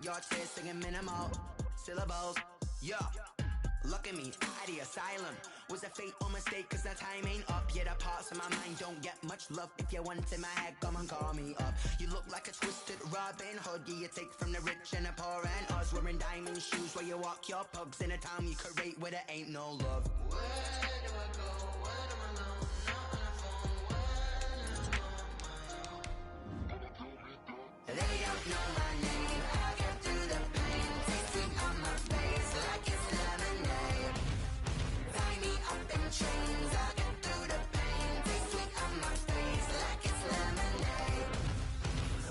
your tears singing minimal syllables. Yeah, look at me, out the asylum. Was a fate or mistake, cause the time ain't up. Yeah, the parts of my mind don't get much love. If you want in my head, come and call me up. You look like a twisted Robin Hood. Yeah, you take from the rich and the poor and us. Wearing diamond shoes where you walk your pugs. In a town you could rate where there ain't no love. Where do I go? When I'm alone? Not on the phone. When I'm on my own. They don't know my name. I get through the pain. Tasting on my face like it's lemonade. Tie me up in chains. I get through the pain. Taste sweet on my face like it's lemonade.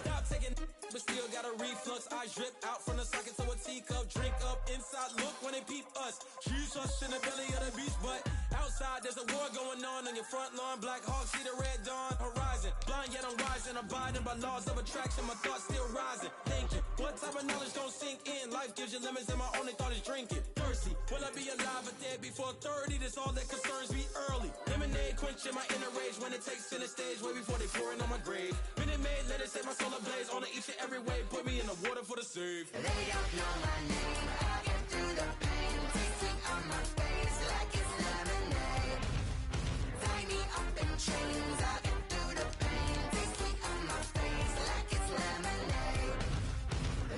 Stop taking, but still got a reflux. I drip out from the socket to a teacup. Drink up inside. Look when they peep us. Choose us in the belly of the beast, but outside there's a war going on your front lawn. Black Hawk see the red dawn horizon. Blind yet I'm rising, abiding by laws of attraction. My thoughts still rising. Thinking, what type of knowledge don't sink in? Life gives you limits, and my only thought is drinking. Thirsty, will I be alive or dead before 30? That's all that concerns me early. Lemonade quenching my inner rage when it takes center stage, way before they pouring on my grave. Minute Maid, let it set my soul ablaze. On each and every way, put me in the water for the save. They don't know my name. I get through the pain. Tasting on my face like it's lemonade. Tie me up in chains. I get through the pain. Taste sweet on my face like it's lemonade.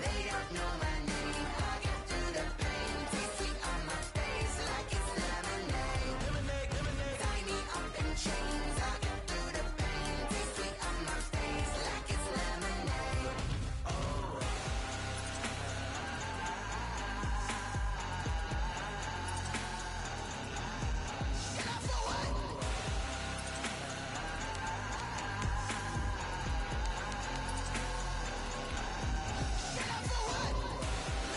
They don't know my name. I get through the pain. Taste sweet on my face like it's lemonade. Lemonade, lemonade. Tie me up in chains. I get through the pain. Taste sweet on my face like it's lemonade. Get up for what? Get up for what?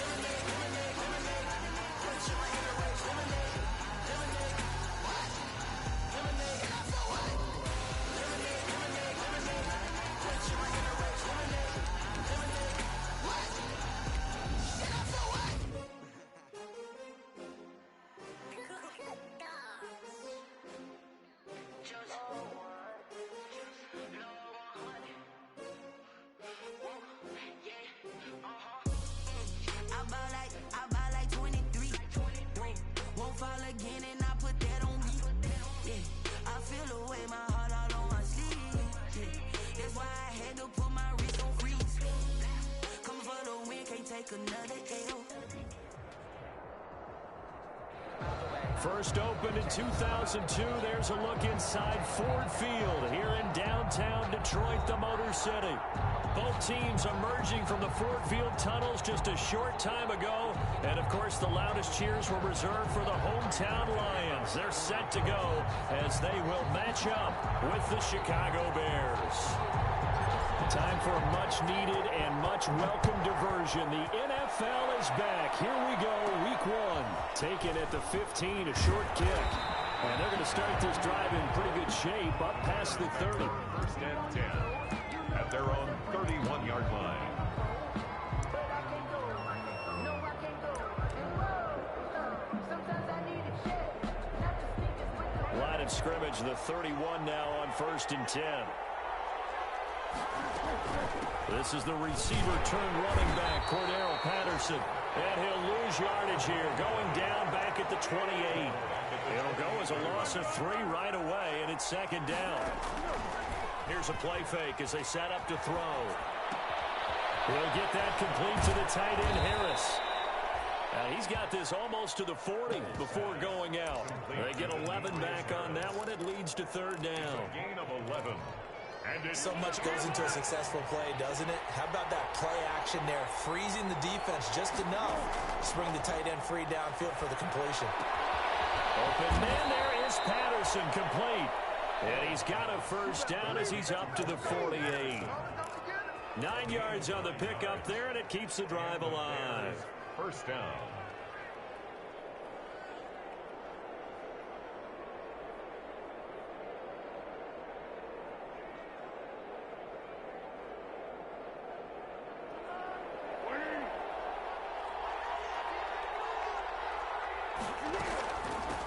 Lemonade, lemonade, lemonade. Quenching my inner rage. Lemonade, lemonade. What? Lemonade, Get up for what? lemonade, lemonade, lemonade. Quenching my inner rage. Lemonade, lemonade. What? Get up for what? I buy like 23. Won't fall again and I put that on me. Yeah, I feel away my heart all on my sleeve. Yeah, that's why I had to put my wrist on freeze. Coming for the win, can't take another L. First opened in 2002. There's a look inside Ford Field here in downtown Detroit, the Motor City. Both teams emerging from the Ford Field tunnels just a short time ago. And, of course, the loudest cheers were reserved for the hometown Lions. They're set to go as they will match up with the Chicago Bears. Time for a much-needed and much-welcome diversion. The NFL is back. Here we go, week one. Taken at the 15, a short kick. And they're going to start this drive in pretty good shape, up past the 30. First and 10 at their own 31-yard line. Line of scrimmage, the 31 now on first and 10. This is the receiver turned running back, Cordero Patterson. And he'll lose yardage here, going down back at the 28. It'll go as a loss of 3 right away, and it's second down. Here's a play fake as they set up to throw. He'll get that complete to the tight end, Harris. He's got this almost to the 40 before going out. They get 11 back on that one. It leads to third down. Gain of 11. So much goes into a successful play, doesn't it? How about that play action there, freezing the defense just enough to bring the tight end free downfield for the completion. Open man, there is Patterson, complete. And he's got a first down as he's up to the 48. 9 yards on the pickup there, and it keeps the drive alive. First down.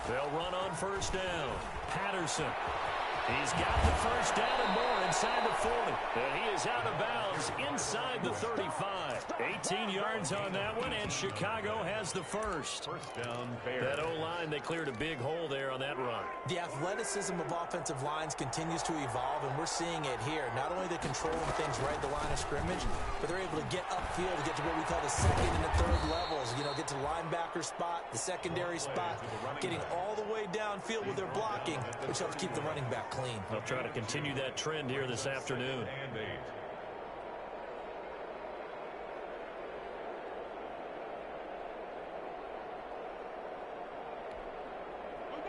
They'll run on first down. Patterson. He's got the first down and more inside the 40. And he is out of bounds inside the 35. 18 yards on that one, and Chicago has the first. First down, Bears. That O-line, they cleared a big hole there on that run. The athleticism of offensive lines continues to evolve, and we're seeing it here. Not only are they controlling things right at the line of scrimmage, but they're able to get upfield to get to what we call the second and the third levels. You know, get to the linebacker spot, the secondary spot, getting all the way downfield with their blocking, which helps keep the running back clean. They'll try to continue that trend here this afternoon. And 8.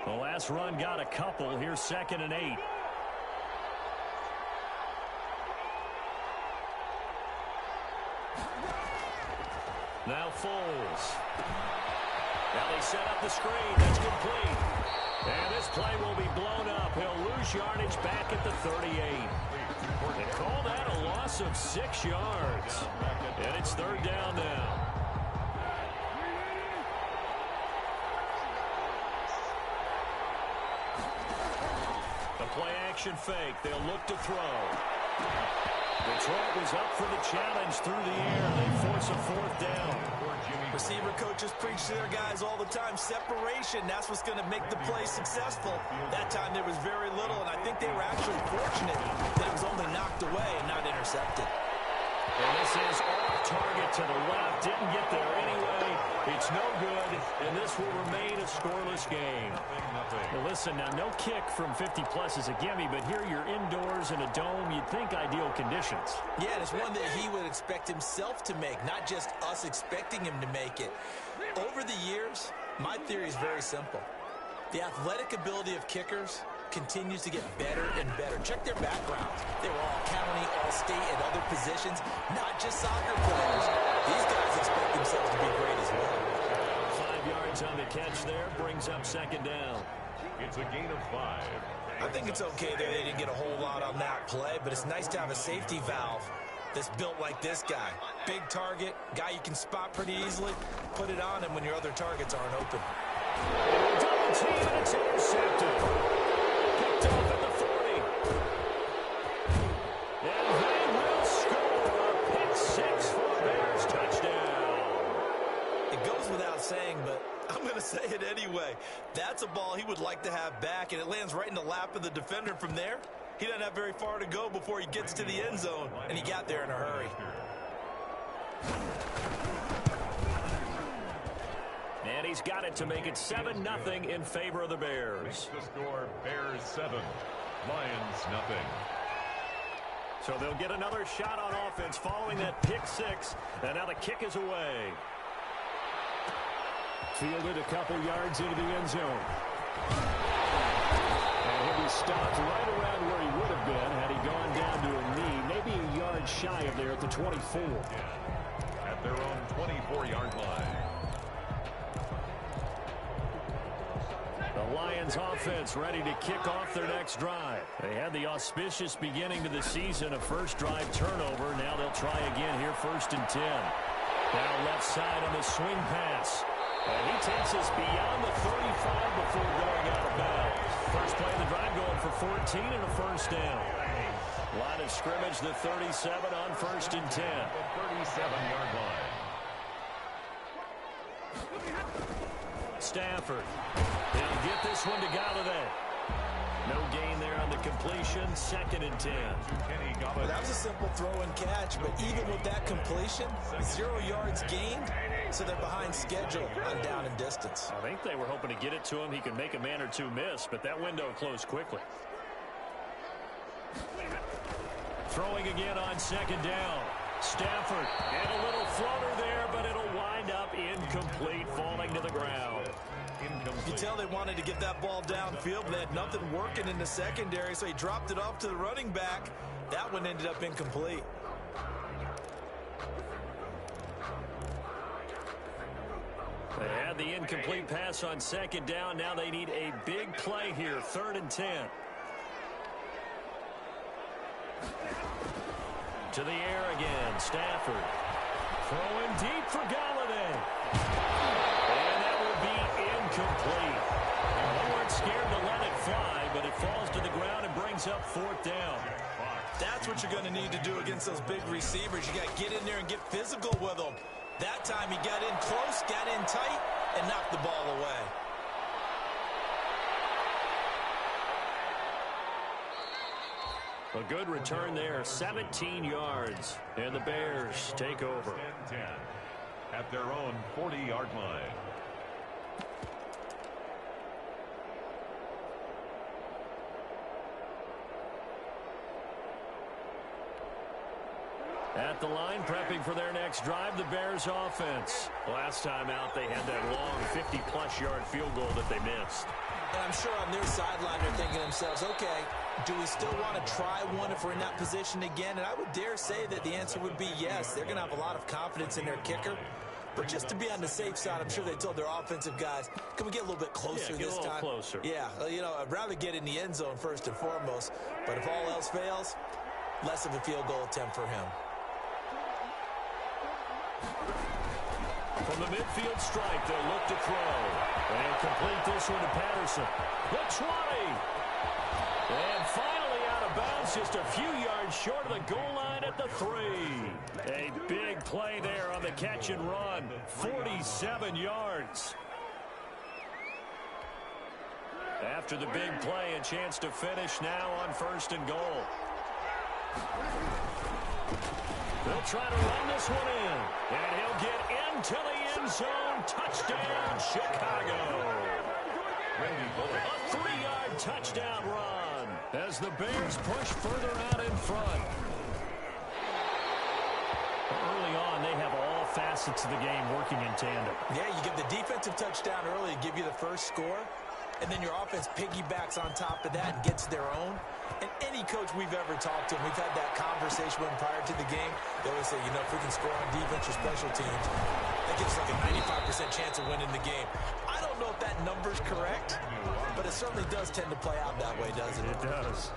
The last run got a couple. Here's 2nd and 8. Now Foles. Now they set up the screen. That's complete. And this play will be blown up. He'll lose yardage back at the 38. They call that a loss of 6 yards. And it's 3rd down now. The play action fake. They'll look to throw. Detroit was up for the challenge through the air. They force a 4th down. Receiver coaches preach to their guys all the time. Separation, that's what's going to make the play successful. That time there was very little, and I think they were actually fortunate that it was only knocked away and not intercepted. And this is off target to the left. Didn't get there anyway. It's no good, and this will remain a scoreless game. Now listen, now no kick from 50-plus is a gimme, but here you're indoors in a dome. You'd think ideal conditions. Yeah, and it's one that he would expect himself to make, not just us expecting him to make it. Over the years, my theory is very simple. The athletic ability of kickers continues to get better and better. Check their backgrounds. They were all county, all state, and other positions, not just soccer players. These guys expect themselves to be great as well. 5 yards on the catch there, brings up 2nd down. It's a gain of 5. I think it's okay there. They didn't get a whole lot on that play, but it's nice to have a safety valve that's built like this guy. Big target, guy you can spot pretty easily. Put it on him when your other targets aren't open. Double team, and it's intercepted. Picked off at the 40. And they will score. Pick 6 for the Bears. Touchdown. It goes without saying, but I'm going to say it anyway. That's a ball he would like to have back, and it lands right in the lap of the defender from there. He doesn't have very far to go before he gets to the end zone, and he got there in a hurry. And he's got it to make it 7-0 in favor of the Bears. The score, Bears 7, Lions nothing. So they'll get another shot on offense following that pick 6, and now the kick is away. Fielded a couple yards into the end zone. And he'll be stopped right around where he would have been had he gone down to a knee, maybe a yard shy of there at the 24. Yeah. At their own 24-yard line. The Lions offense ready to kick off their next drive. They had the auspicious beginning to the season, a first drive turnover. Now they'll try again here, 1st and 10. Now left side on the swing pass. And he takes us beyond the 35 before going out of bounds. First play of the drive going for 14 and a 1st down. Line of scrimmage, the 37 on 1st and 10. The 37-yard line. Stafford. He'll get this one to Galladay. No gain there on the completion. 2nd and 10. Well, that was a simple throw and catch, but even with that completion, 0 yards gained, so they're behind schedule on down and distance. I think they were hoping to get it to him. He could make a man or two miss, but that window closed quickly. Throwing again on 2nd down. Stafford, and a little floater there, but it'll wind up incomplete, falling to the ground. You can tell they wanted to get that ball downfield, but they had nothing working in the secondary, so he dropped it off to the running back. That one ended up incomplete. They had the incomplete pass on 2nd down. Now they need a big play here, 3rd and 10. To the air again, Stafford. Throwing deep for Galladay. And that will be incomplete. They weren't scared to let it fly, but it falls to the ground and breaks brings up 4th down. That's what you're going to need to do against those big receivers. You got to get in there and get physical with them. That time he got in close, got in tight, and knocked the ball away. A good return there, 17 yards. And the Bears take over. 10 at their own 40-yard line. At the line, prepping for their next drive, the Bears offense. Last time out, they had that long 50-plus yard field goal that they missed. And I'm sure on their sideline they're thinking to themselves, okay, do we still want to try one if we're in that position again? And I would dare say that the answer would be yes. They're going to have a lot of confidence in their kicker. But just to be on the safe side, I'm sure they told their offensive guys, can we get a little bit closer this time? Closer. Yeah, you know, I'd rather get in the end zone first and foremost. But if all else fails, less of a field goal attempt for him. From the midfield strike, they'll look to throw. And complete this one to Patterson. The 20. And finally out of bounds, just a few yards short of the goal line at the 3. A big play there on the catch and run. 47 yards. After the big play, a chance to finish now on 1st and goal. They'll try to run this one in. And he'll get into the end zone. Touchdown, Chicago. A 3-yard touchdown run as the Bears push further out in front. Early on, they have all facets of the game working in tandem. Yeah, you give the defensive touchdown early, give you the first score, and then your offense piggybacks on top of that and gets their own. And any coach we've ever talked to, and we've had that conversation with them prior to the game, they always say, you know, if we can score on defense or special teams, that gives us like a 95% chance of winning the game. I don't know if that number's correct, but it certainly does tend to play out that way, doesn't it? It does.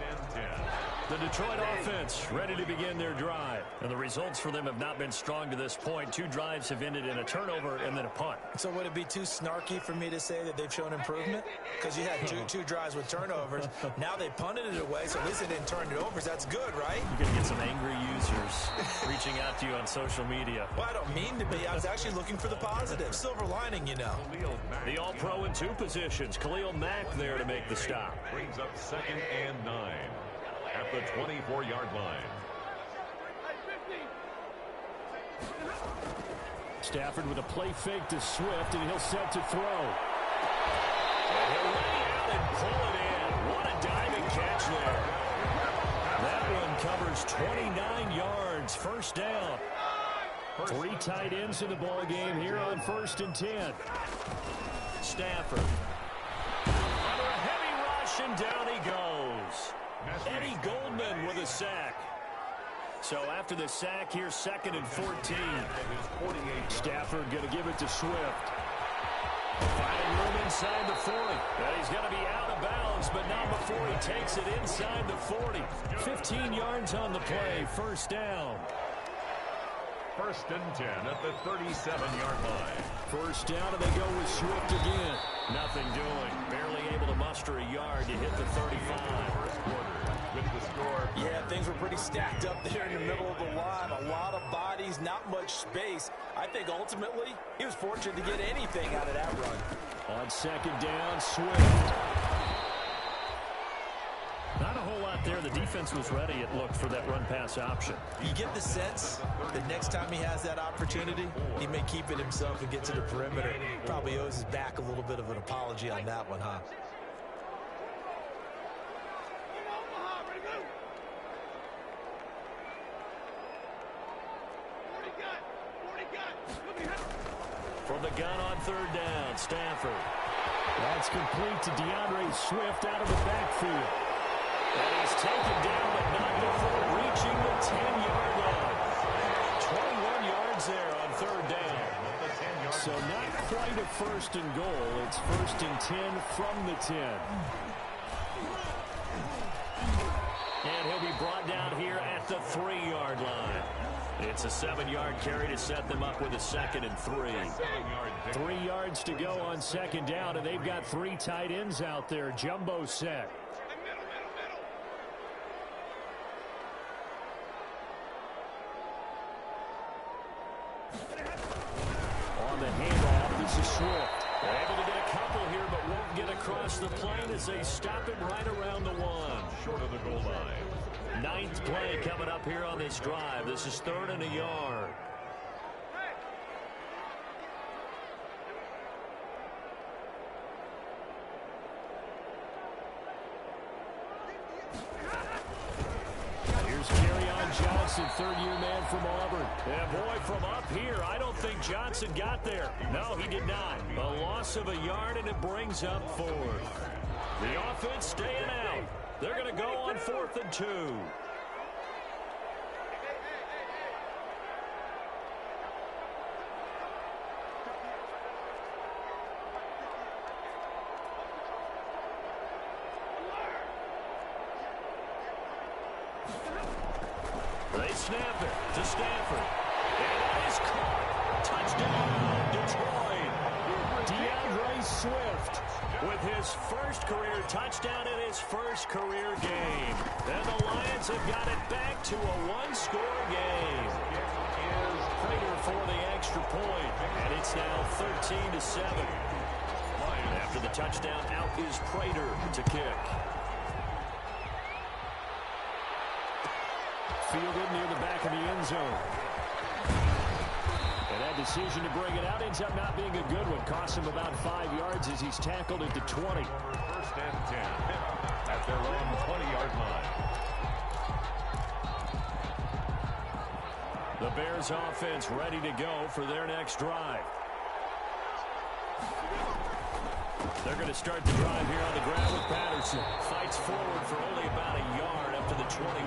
The Detroit offense ready to begin their drive. And the results for them have not been strong to this point. 2 drives have ended in a turnover and then a punt. So would it be too snarky for me to say that they've shown improvement? Because you had two drives with turnovers. Now they punted it away, so at least they didn't turn it over. So that's good, right? You're going to get some angry users reaching out to you on social media. Well, I don't mean to be. I was actually looking for the positive. Silver lining, you know. The All-Pro in 2 positions. Khalil Mack there to make the stop. Brings up 2nd and 9 at the 24-yard line. Stafford with a play fake to Swift, and he'll set to throw. And he'll lay out and pull it in. What a diving catch there. That one covers 29 yards. 1st down. 3 tight ends in the ball game here on 1st and 10. Stafford. Under a heavy rush, and down he goes. Eddie Goldman with a sack. So after the sack, here's 2nd and 14. Stafford going to give it to Swift. Finding room inside the 40. And he's going to be out of bounds, but not before he takes it inside the 40. 15 yards on the play. 1st down. 1st and 10 at the 37-yard line. 1st down, and they go with Swift again. Nothing doing. Barely able to muster a yard to hit the 35. With the score. Yeah, things were pretty stacked up there in the middle of the line. A lot of bodies, not much space. I think ultimately he was fortunate to get anything out of that run. On 2nd down, Swift. Not a whole lot there. The defense was ready, it looked, for that run-pass option. You get the sense that next time he has that opportunity, he may keep it himself and get to the perimeter. Probably owes his back a little bit of an apology on that one, huh? From the gun on 3rd down, Stafford. That's complete to DeAndre Swift out of the backfield. And he's taken down, but not before reaching the 10-yard line. 21 yards there on 3rd down. So not quite a 1st and goal. It's 1st and 10 from the 10. And he'll be brought down here at the 3-yard line. It's a 7-yard carry to set them up with a 2nd and 3. 3 yards to go on 2nd down, and they've got 3 tight ends out there. Jumbo set. on the handoff. This is Swift. They're able to get a couple here, but won't get across the plane as they stop it right around the 1. Short of the goal line. 9th play coming up here on this drive. This is 3rd and a yard. Johnson, third-year man from Auburn. And boy, from up here, I don't think Johnson got there. No, he did not. A loss of a yard, and it brings up 4th. The offense staying out. They're going to go on 4th and 2. They snap it to Stanford. And that is caught. Touchdown, Detroit. DeAndre Swift with his first career touchdown in his first career game. And the Lions have got it back to a one-score game. Here's Prater for the extra point. And it's now 13-7. After the touchdown, out is Prater to kick. Fielded near the back of the end zone. And that decision to bring it out ends up not being a good one. Costs him about 5 yards as he's tackled at the 20. 1st and 10 at their own 20-yard line. The Bears offense ready to go for their next drive. They're going to start the drive here on the ground with Patterson. Fights forward for only about a yard up to the 21.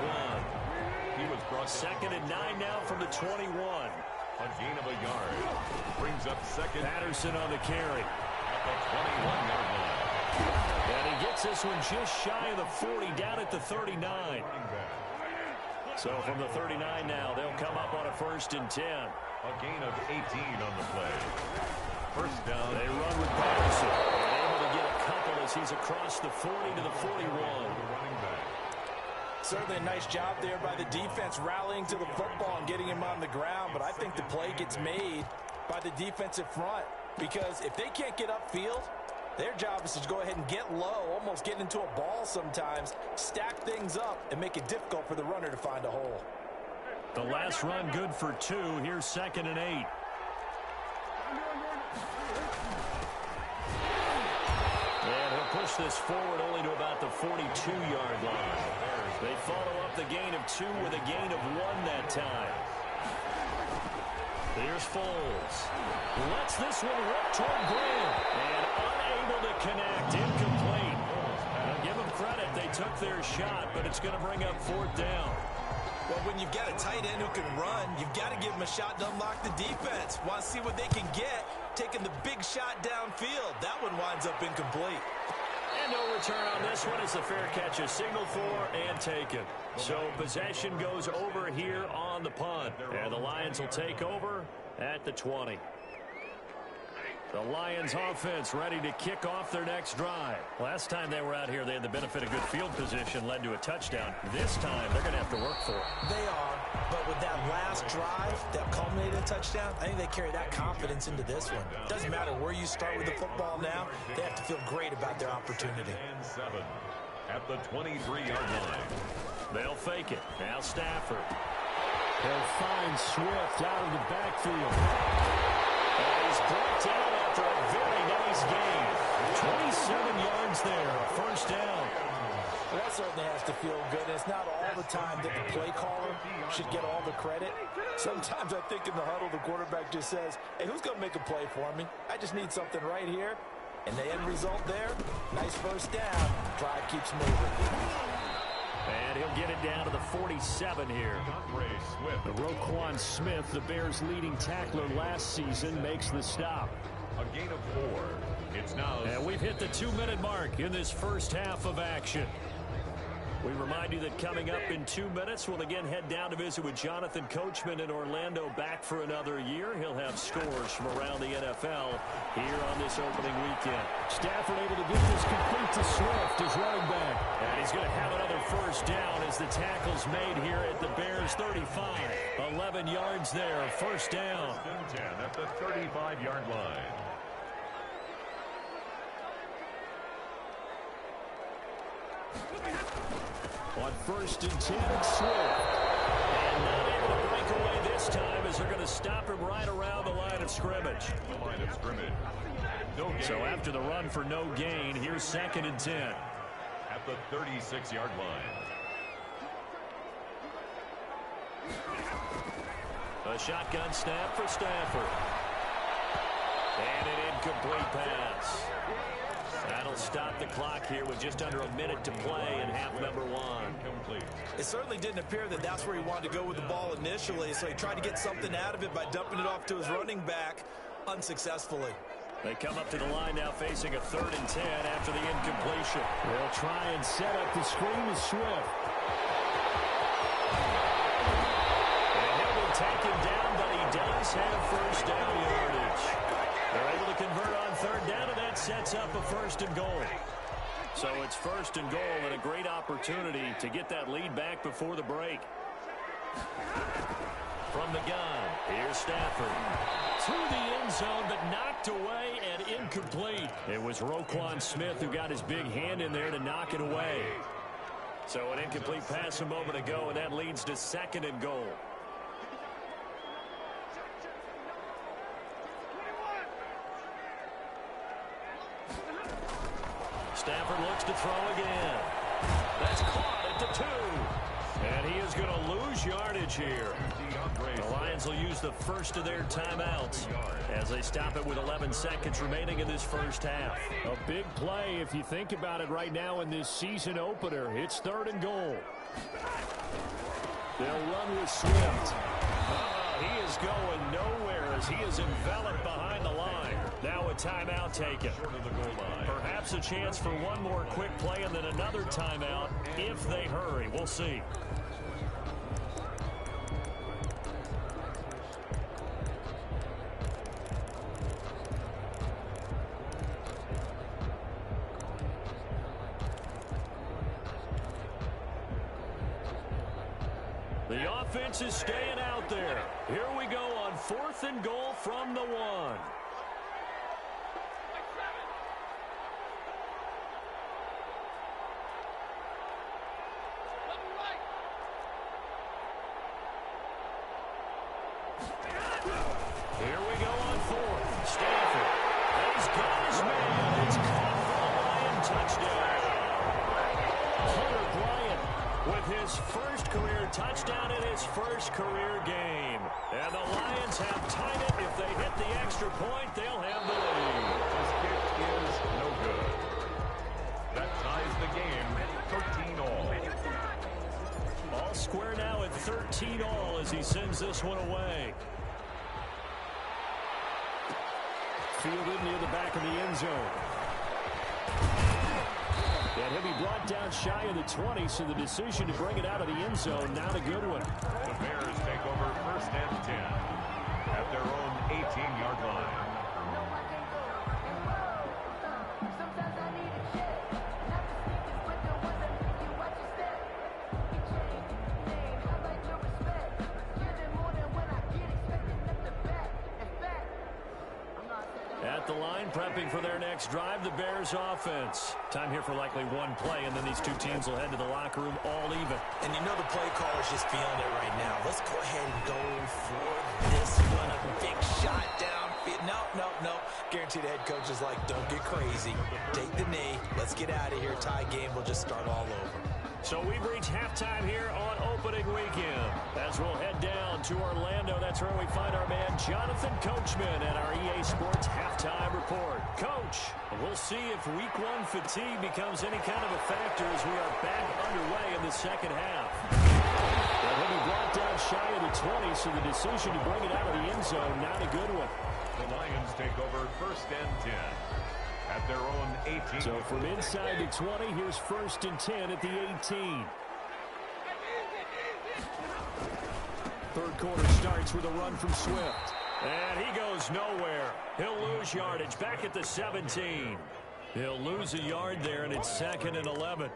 He was brought 2nd and 9 now from the 21. A gain of a yard. Brings up 2nd. Patterson on the carry. At the 21-yard line. And he gets this one just shy of the 40, down at the 39. So from the 39 now, they'll come up on a 1st and 10. A gain of 18 on the play. 1st down. They run with Patterson. They're able to get a couple as he's across the 40 to the 41. Certainly a nice job there by the defense rallying to the football and getting him on the ground, but I think the play gets made by the defensive front because if they can't get upfield, their job is to go ahead and get low, almost get into a ball sometimes, stack things up, and make it difficult for the runner to find a hole. The last run good for 2. Here's 2nd and 8. And he'll push this forward only to about the 42-yard line. They follow up the gain of 2 with a gain of 1 that time. Here's Foles. Lets this one rip toward Graham. And unable to connect. Incomplete. Now give them credit. They took their shot, but it's going to bring up 4th down. Well, when you've got a tight end who can run, you've got to give him a shot to unlock the defense. Want to see what they can get, taking the big shot downfield. That one winds up incomplete. And no return on this one as the fair catch is signaled for and taken. So possession goes over here on the punt. And the Lions will take over at the 20. The Lions offense ready to kick off their next drive. Last time they were out here, they had the benefit of good field position, led to a touchdown. This time, they're going to have to work for it. They are, but with that last drive that culminated in a touchdown, I think they carry that confidence into this one. Doesn't matter where you start with the football now, they have to feel great about their opportunity. And 7 at the 23-yard line. They'll fake it. Now Stafford. They'll find Swift out of the backfield. And he's brought down after a very nice game. 27 yards there, a 1st down. Well, that certainly has to feel good. It's not all the time that the play caller should get all the credit. Sometimes I think in the huddle, the quarterback just says, hey, who's going to make a play for me? I just need something right here. And the end result there, nice 1st down. Drive keeps moving. And he'll get it down to the 47 here. Roquan Smith, the Bears' leading tackler last season, makes the stop. A gain of 4. It's now. And we've hit the 2-minute mark in this first half of action. We remind you that coming up in 2 minutes, we'll again head down to visit with Jonathan Coachman in Orlando, back for another year. He'll have scores from around the NFL here on this opening weekend. Stafford able to get this complete to Swift, his running back. And he's going to have another 1st down as the tackle's made here at the Bears 35. 11 yards there, 1st down. 10 at the 35-yard 25-yard line. On 1st and 10, it's Swift. And not able to break away this time as they're going to stop him right around the line of scrimmage. The line of scrimmage. No gain. So after the run for no gain, here's 2nd and 10. At the 36-yard line. A shotgun snap for Stafford. And an incomplete pass. That'll stop the clock here with just under a minute to play in half number 1. Incomplete. It certainly didn't appear that that's where he wanted to go with the ball initially, so he tried to get something out of it by dumping it off to his running back unsuccessfully. They come up to the line now facing a 3rd and 10 after the incompletion. They'll try and set up the screen with Swift. And he'll be taken down, but he does have first down yardage. They're able to convert on 3rd down, and that sets up a 1st and goal. So it's 1st and goal and a great opportunity to get that lead back before the break. From the gun, here's Stafford. To the end zone, but knocked away and incomplete. It was Roquan Smith who got his big hand in there to knock it away. So an incomplete pass a moment ago, and that leads to 2nd and goal. Stafford looks to throw again. That's caught at the 2. And he is going to lose yardage here. The Lions will use the first of their timeouts as they stop it with 11 seconds remaining in this first half. A big play if you think about it right now in this season opener. It's 3rd and goal. They'll run with Swift. He is going nowhere as he is enveloped behind the line. Now a timeout taken. Perhaps a chance for one more quick play and then another timeout if they hurry. We'll see. The offense is staying out there. Here we go on 4th and goal from the 1. Here we go on 4th. Stafford has got his man. It's caught for a Lion touchdown. Hunter Bryant with his first career touchdown in his first career game. And the Lions have tied it. If they hit the extra point, they'll have the lead. This kick is no good. That ties the game 13 all. All square now at 13 all as he sends this one away. Fielded near the back of the end zone. And he'll be brought down shy of the 20, so the decision to bring it out of the end zone, not a good one. The Bears take over 1st and 10 at their own 18-yard line. At the line, prepping for their next drive, the Bears offense. Time here for likely one play, and then these two teams will head to the locker room all even. And you know the play caller's just feeling it right now. Let's go ahead and go for this one. A big shot downfield. No. Guaranteed the head coach is like, don't get crazy. Take the knee. Let's get out of here. Tie game. We'll just start all over. So we've reached halftime here on opening weekend. As we'll head down to Orlando, that's where we find our man Jonathan Coachman at our EA Sports Halftime Report. Coach, we'll see if Week 1 fatigue becomes any kind of a factor as we are back underway in the second half. Well, he'll be brought down shy of the 20, so the decision to bring it out of the end zone, not a good one. The Lions take over 1st and 10 at their own 18. So from inside the 20, here's 1st and 10 at the 18. Third quarter starts with a run from Swift. And he goes nowhere. He'll lose yardage back at the 17. He'll lose a yard there, and it's 2nd and 11.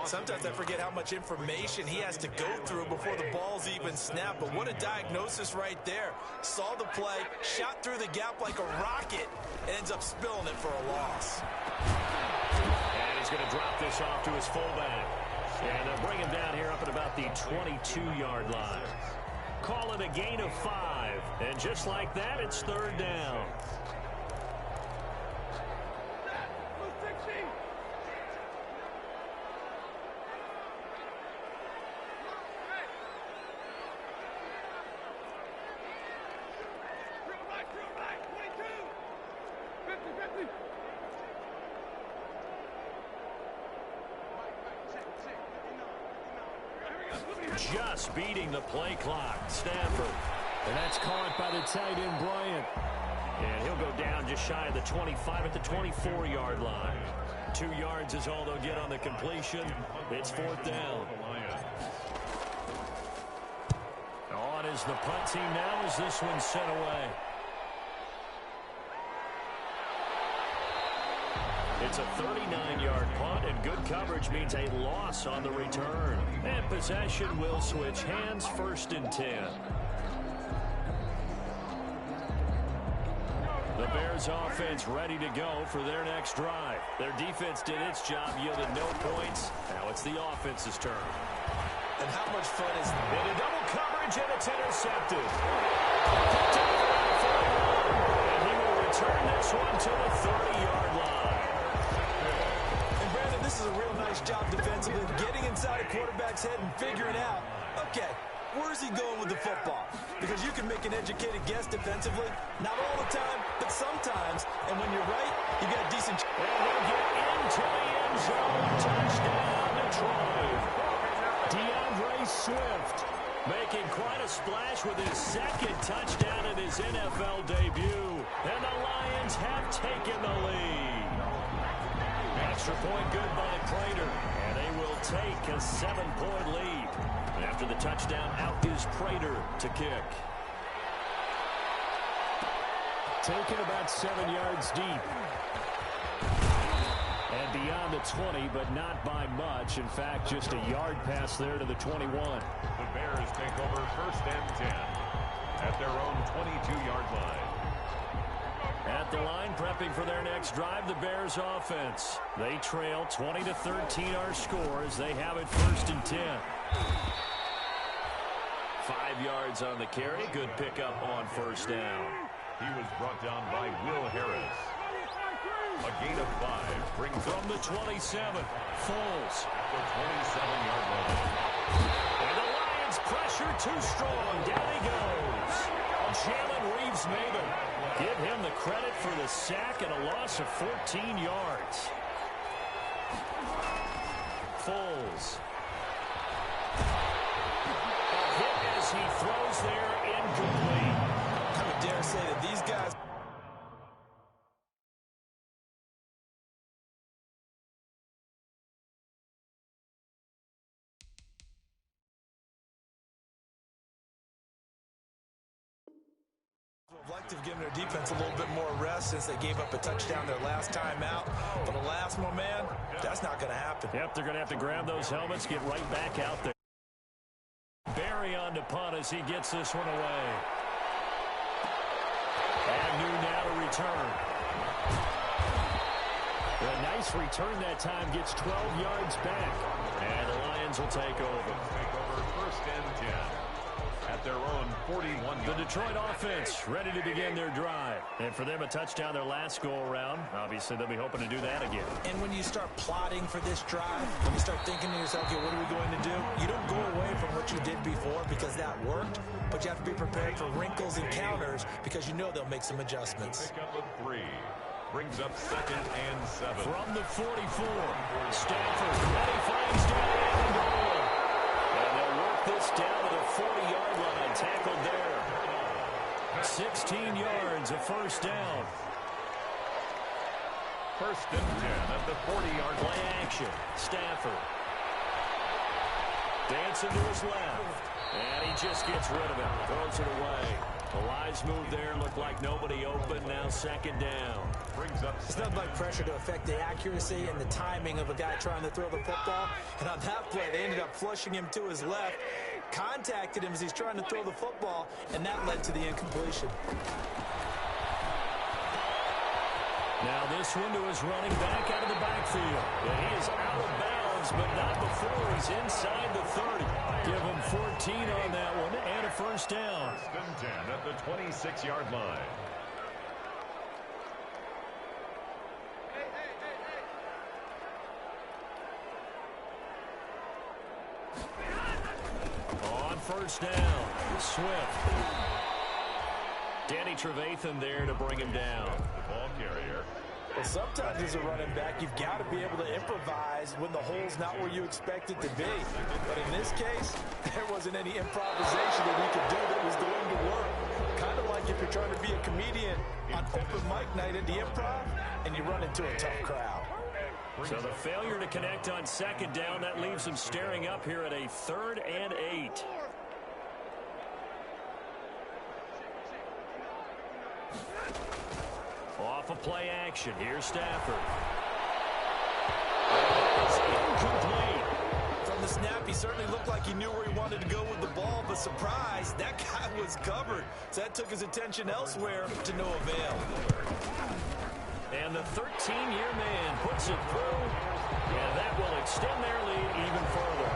Sometimes I forget how much information he has to go through before the ball's even snapped. But what a diagnosis right there. Saw the play, shot through the gap like a rocket, and ends up spilling it for a loss. And he's going to drop this off to his fullback. And they'll bring him down here up at about the 22-yard line. Call it a gain of 5. And just like that, it's third down. Just beating the play clock, Stanford. And that's caught by the tight end, Bryant. And he'll go down just shy of the 25 at the 24-yard line. 2 yards is all they'll get on the completion. It's fourth down. On is the punt team now as this one's sent away. It's a 39-yard punt, and good coverage means a loss on the return. And possession will switch hands, first and 10. The Bears offense ready to go for their next drive. Their defense did its job, yielded no points. Now it's the offense's turn. And how much fun is it? Into double coverage, and it's intercepted. Picked up around 41, and he will return this one to the 30-yard line. This is a real nice job defensively, getting inside a quarterback's head and figuring out, okay, where's he going with the football? Because you can make an educated guess defensively, not all the time, but sometimes. And when you're right, you got a decent chance. And he'll get into the end zone. Touchdown, Detroit. DeAndre Swift making quite a splash with his second touchdown in his NFL debut. And the Lions have taken the lead. Extra point good by Prater, and they will take a 7-point lead. And after the touchdown, out is Prater to kick. Taken about 7 yards deep. And beyond the 20, but not by much. In fact, just a yard pass there to the 21. The Bears take over first and 10 at their own 22-yard line. At the line, prepping for their next drive, the Bears offense. They trail 20-13 our score as they have it first and 10. 5 yards on the carry. Good pickup on first down. He was brought down by Will Harris. A gain of 5 brings from the 27. Foles. At the 27-yard line. And the Lions pressure too strong. Down he goes. Jalen Reeves-Maybin. Give him the credit for the sack and a loss of 14 yards. Foles. A hit as he throws there, incomplete. I would dare say that these guys... would like to have given their defense a little bit more rest since they gave up a touchdown their last time out. But alas, my man, that's not going to happen. Yep, they're going to have to grab those helmets, get right back out there. Barry on to punt as he gets this one away. Agnew now to return. A nice return that time, gets 12 yards back. And the Lions will take over. First and 10 at their own 41. The Detroit offense ready to begin their drive. And for them, a touchdown their last go-around. Obviously, they'll be hoping to do that again. And when you start plotting for this drive, when you start thinking to yourself, okay, what are we going to do? You don't go away from what you did before because that worked, but you have to be prepared for wrinkles and counters because you know they'll make some adjustments. Pick up a 3. Brings up second and 7. From the 44, Stanford, and he finds down and goal. And they'll work this down to the 40-yard line, tackled there. 16 yards, a first down. First and 10 at the 40-yard line. Play action, Stanford. Dancing to his left. And he just gets rid of it, throws it away. The wise move there, looked like nobody open, now second down. It's nothing like pressure to affect the accuracy and the timing of a guy trying to throw the football. And on that play, they ended up flushing him to his left, contacted him as he's trying to throw the football, and that led to the incompletion. Now this one to his running back out of the backfield. And he is out of bounds, but not before he's inside the 30. Give him 14 on that one and a first down. First and 10 at the 26-yard line. On first down, Swift. Danny Trevathan there to bring him down. The ball carrier. Well, sometimes as a running back, you've got to be able to improvise when the hole's not where you expect it to be. But in this case, there wasn't any improvisation that he could do that was going to work. Kind of like if you're trying to be a comedian on open mic night at the Improv and you run into a tough crowd. So the failure to connect on second down, that leaves him staring up here at a 3rd and 8. Off of play action. Here's Stafford. It's incomplete. From the snap, he certainly looked like he knew where he wanted to go with the ball, but surprise, that guy was covered. So that took his attention elsewhere to no avail. And the 13-year man puts it through, and that will extend their lead even further.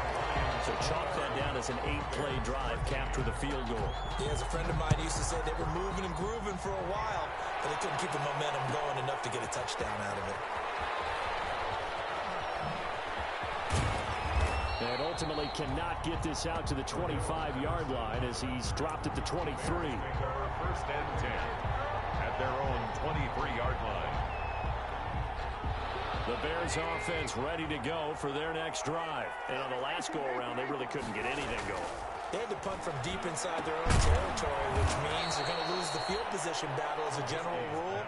So chalk that down as an 8-play drive capped with a field goal. Yeah, as a friend of mine used to say, they were moving and grooving for a while, but they couldn't keep the momentum going enough to get a touchdown out of it. And ultimately cannot get this out to the 25-yard line as he's dropped at the 23. First and 10 at their own 23-yard line. The Bears offense ready to go for their next drive. And on the last go-around, they really couldn't get anything going. They had to punt from deep inside their own territory, which means they're going to lose the field position battle as a general rule.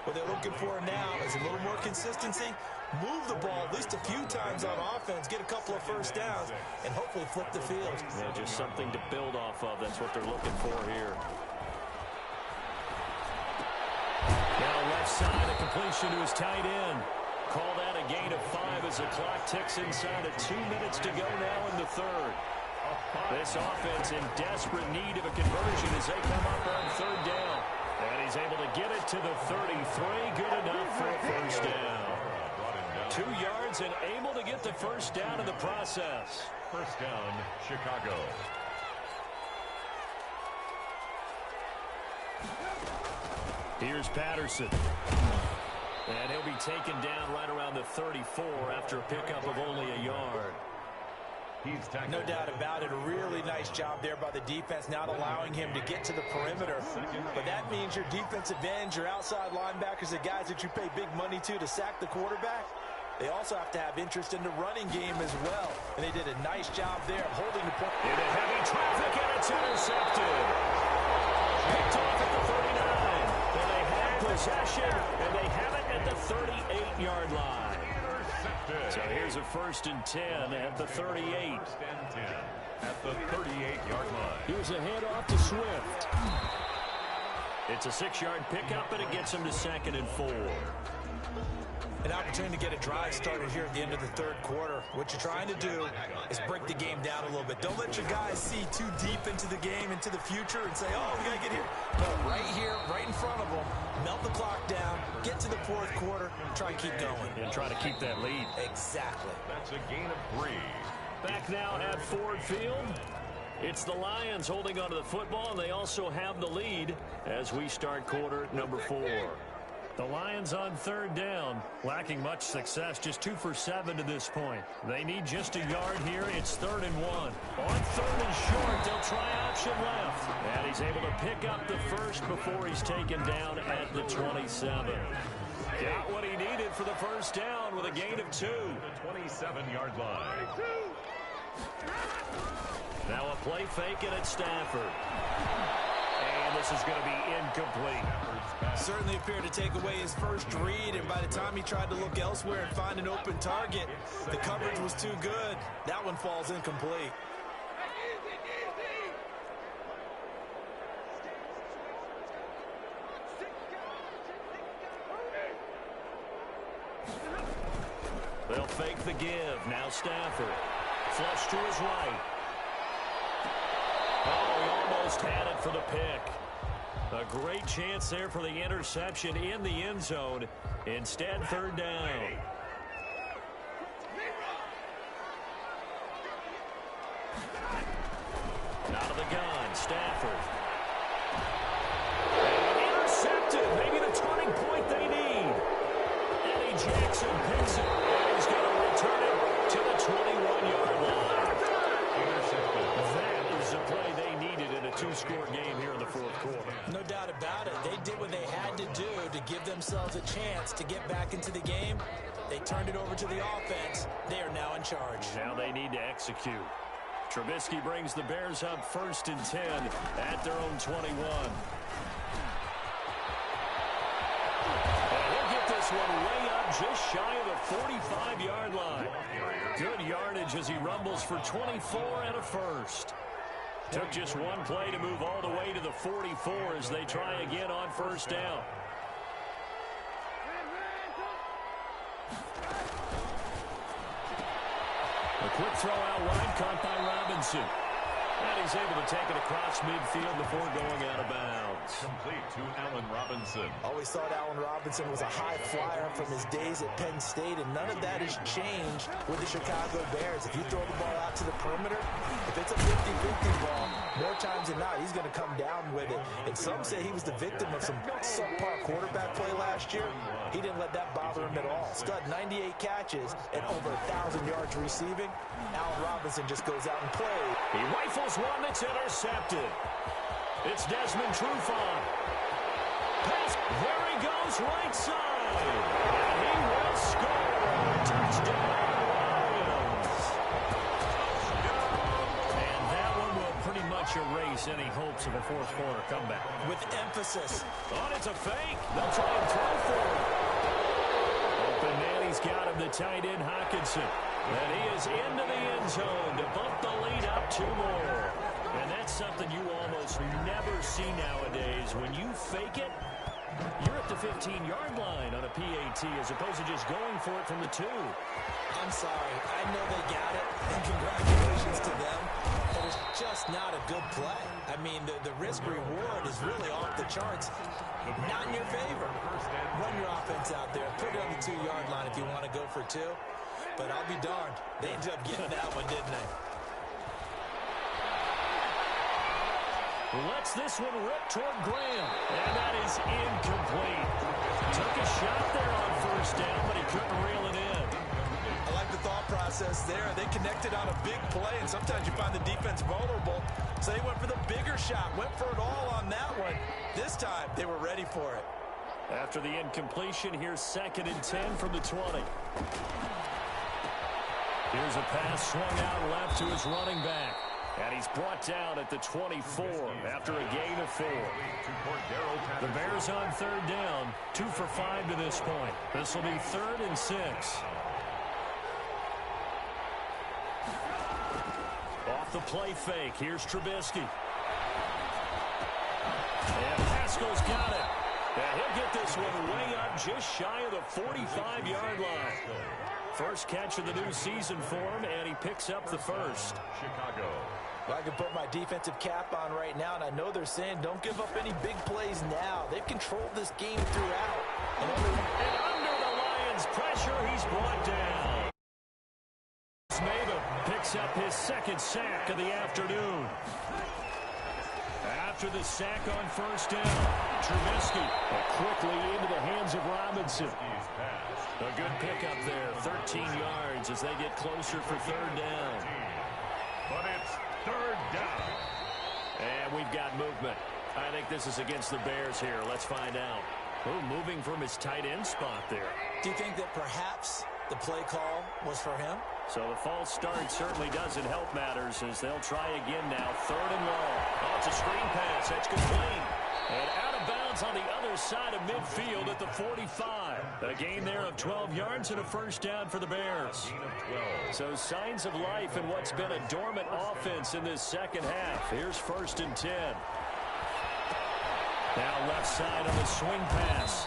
What they're looking for now is a little more consistency, move the ball at least a few times on offense, get a couple of first downs, and hopefully flip the field. Yeah, just something to build off of. That's what they're looking for here. Now left side, a completion to his tight end. Call that a gain of 5 as the clock ticks inside of 2 minutes to go now in the third. This offense in desperate need of a conversion as they come up on 3rd down. And he's able to get it to the 33. Good enough for a first down. 2 yards and able to get the first down in the process. First down, Chicago. Here's Patterson. And he'll be taken down right around the 34 after a pickup of only a yard. No doubt about it. A really nice job there by the defense, not allowing him to get to the perimeter. But that means your defensive ends, your outside linebackers, the guys that you pay big money to sack the quarterback, they also have to have interest in the running game as well. And they did a nice job there of holding the point. Into heavy traffic, and it's intercepted. Picked off at the 39. And they have possession, and they have it at the 38-yard line. So here's a 1st and 10 at the 38. 1st and 10 at the 38-yard line. Here's a handoff to Swift. It's a 6-yard pickup, and it gets him to 2nd and 4. An opportunity to get a drive started here at the end of the 3rd quarter. What you're trying to do is break the game down a little bit. Don't let your guys see too deep into the game, into the future, and say, oh, we got to get here. No, right here, right in front of them, melt the clock down, get to the 4th quarter, and try and keep going. And try to keep that lead. Exactly. That's a gain of 3. Back now at Ford Field. It's the Lions holding onto the football, and they also have the lead as we start quarter number 4. The Lions on 3rd down, lacking much success, just 2 for 7 to this point. They need just a yard here. It's 3rd and 1. On 3rd and short, they'll try option left. And he's able to pick up the first before he's taken down at the 27. Got what he needed for the first down with a gain of 2. The 27-yard line. Now a play fake, and it's Stafford. And this is going to be incomplete. Certainly appeared to take away his first read, and by the time he tried to look elsewhere and find an open target, the coverage was too good. That one falls incomplete. They'll fake the give. Now Stafford. Flush to his right. Oh, he almost had it for the pick. A great chance there for the interception in the end zone. Instead, third down. Out of the gun, Stafford. And intercepted. Maybe the turning point they need. Eddie Jackson picks it. And he's going to return it to the 21-yard line. That is the play they needed in a two-score game here in the fourth quarter. No doubt about it. They did what they had to do to give themselves a chance to get back into the game. They turned it over to the offense. They are now in charge. Now they need to execute. Trubisky brings the Bears up 1st and 10 at their own 21. And he'll get this one way up just shy of the 45-yard line. Good yardage as he rumbles for 24 and a first. Took just one play to move all the way to the 44 as they try again on first down. A quick throw out wide, caught by Robinson. And he's able to take it across midfield before going out of bounds. Complete to Allen Robinson. Always thought Allen Robinson was a high flyer from his days at Penn State, and none of that has changed with the Chicago Bears. If you throw the ball out to the perimeter, if it's a 50-50 ball, more times than not, he's going to come down with it. And some say he was the victim of some subpar quarterback play last year. He didn't let that bother him at all. Stud 98 catches and over 1,000 yards receiving. Allen Robinson just goes out and plays. He rifles one that's intercepted. It's Desmond Trufant. Pass. There he goes, right side. And he will score. Touchdown, Lions. And that one will pretty much erase any hopes of a fourth quarter comeback. With emphasis. Oh, it's a fake. They'll try and throw for it. Open man, he's got him, the tight end, Hockenson. And he is into the end zone to bump the lead up 2 more. And that's something you almost never see nowadays. When you fake it, you're at the 15-yard line on a PAT as opposed to just going for it from the 2. I'm sorry. I know they got it, and congratulations to them. But it's just not a good play. I mean, the risk-reward is really off the charts. Not in your favor. Run your offense out there. Put it on the 2-yard line if you want to go for 2. But I'll be darned. They ended up getting that one, didn't they? Lets this one rip toward Graham. And that is incomplete. Took a shot there on first down, but he couldn't reel it in. I like the thought process there. They connected on a big play, and sometimes you find the defense vulnerable. So they went for the bigger shot, went for it all on that one. This time, they were ready for it. After the incompletion, here's 2nd and 10 from the 20. Here's a pass swung out left to his running back. And he's brought down at the 24 after a gain of 4. The Bears on third down, 2 for 5 to this point. This will be 3rd and 6. Off the play fake, here's Trubisky. And Pascal's got it. And he'll get this one way up just shy of the 45-yard line. First catch of the new season for him, and he picks up the first. Chicago. Well, I can put my defensive cap on right now, and I know they're saying don't give up any big plays now. They've controlled this game throughout. And under the Lions' pressure, he's brought down. Mabah picks up his 2nd sack of the afternoon. After the sack on first down, Trubisky quickly into the hands of Robinson. A good pickup there, 13 yards as they get closer for third down. But it's third down. And we've got movement. I think this is against the Bears here. Let's find out. Oh, moving from his tight end spot there. Do you think that perhaps the play call was for him? So the false start certainly doesn't help matters as they'll try again now. 3rd and long. Oh, it's a screen pass. That's complete. And out of bounds on the other side of midfield at the 45. A gain there of 12 yards and a first down for the Bears. So signs of life in what's been a dormant offense in this second half. Here's 1st and 10. Now left side on the swing pass.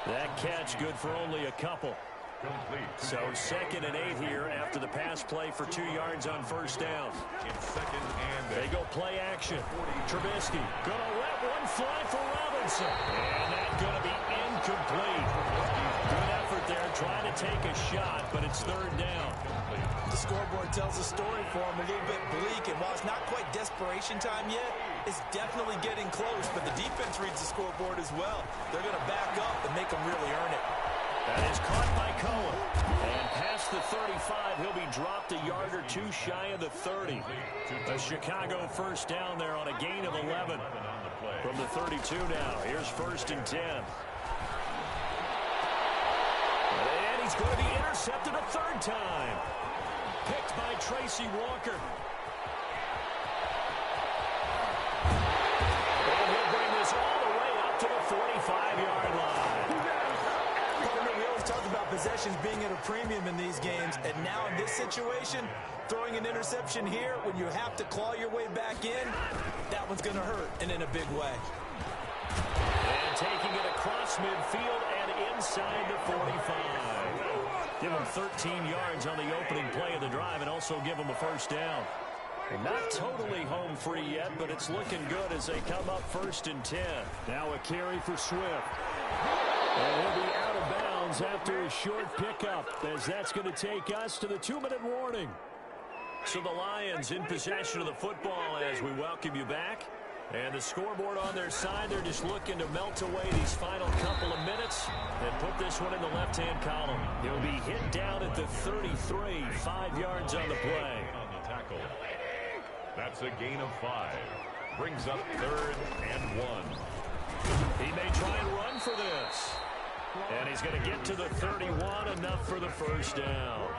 That catch good for only a couple. Complete. So 2nd and 8 here after the pass play for 2 yards on first down. In 2nd and 8. They go play action. Trubisky gonna let one fly for Robinson. And that's gonna be incomplete. Good effort there, trying to take a shot, but it's 3rd down. The scoreboard tells a story for him, a little bit bleak, and while it's not quite desperation time yet, it's definitely getting close, but the defense reads the scoreboard as well. They're going to back up and make them really earn it. That is caught by Cohen. And past the 35, he'll be dropped a yard or 2 shy of the 30. A Chicago first down there on a gain of 11. From the 32 now, here's 1st and 10. And he's going to be intercepted a 3rd time. Picked by Tracy Walker. And he'll bring this all the way up to the 45-yard line. We always talk about possessions being at a premium in these games, and now in this situation, throwing an interception here when you have to claw your way back in, that one's going to hurt, and in a big way. And taking it across midfield and inside the 45. Give him 13 yards on the opening play of the drive and also give him a first down. Not totally home free yet, but it's looking good as they come up 1st and 10. Now a carry for Swift. And he'll be out of bounds after a short pickup, as that's going to take us to the 2-minute warning. So the Lions in possession of the football as we welcome you back. And the scoreboard on their side, they're just looking to melt away these final couple of minutes and put this one in the left-hand column. He'll be hit down at the 33, 5 yards on the play. On the tackle. That's a gain of 5. Brings up 3rd and 1. He may try and run for this. And he's going to get to the 31, enough for the first down.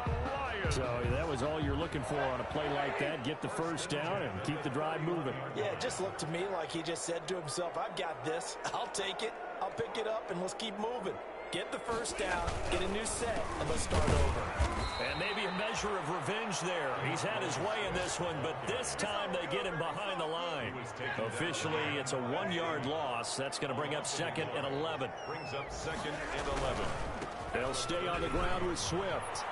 So that was all you're looking for on a play like that. Get the first down and keep the drive moving. Yeah, it just looked to me like he just said to himself, I've got this. I'll take it. I'll pick it up, and let's keep moving. Get the first down, get a new set, and let's start over. And maybe a measure of revenge there. He's had his way in this one, but this time they get him behind the line. Officially, it's a 1-yard loss. That's going to bring up 2nd and 11. Brings up 2nd and 11. They'll stay on the ground with Swift.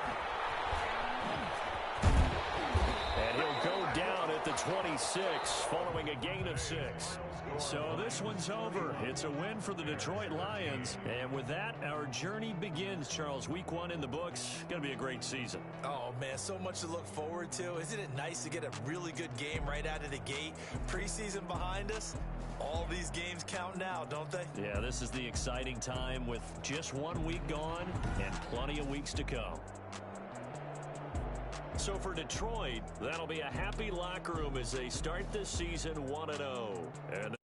And he'll go down at the 26 following a gain of 6. So this one's over. It's a win for the Detroit Lions. And with that, our journey begins, Charles. Week 1 in the books. Going to be a great season. Oh, man, so much to look forward to. Isn't it nice to get a really good game right out of the gate? Preseason behind us. All these games count now, don't they? Yeah, this is the exciting time with just 1 week gone and plenty of weeks to come. So for Detroit, that'll be a happy locker room as they start this season 1-0. And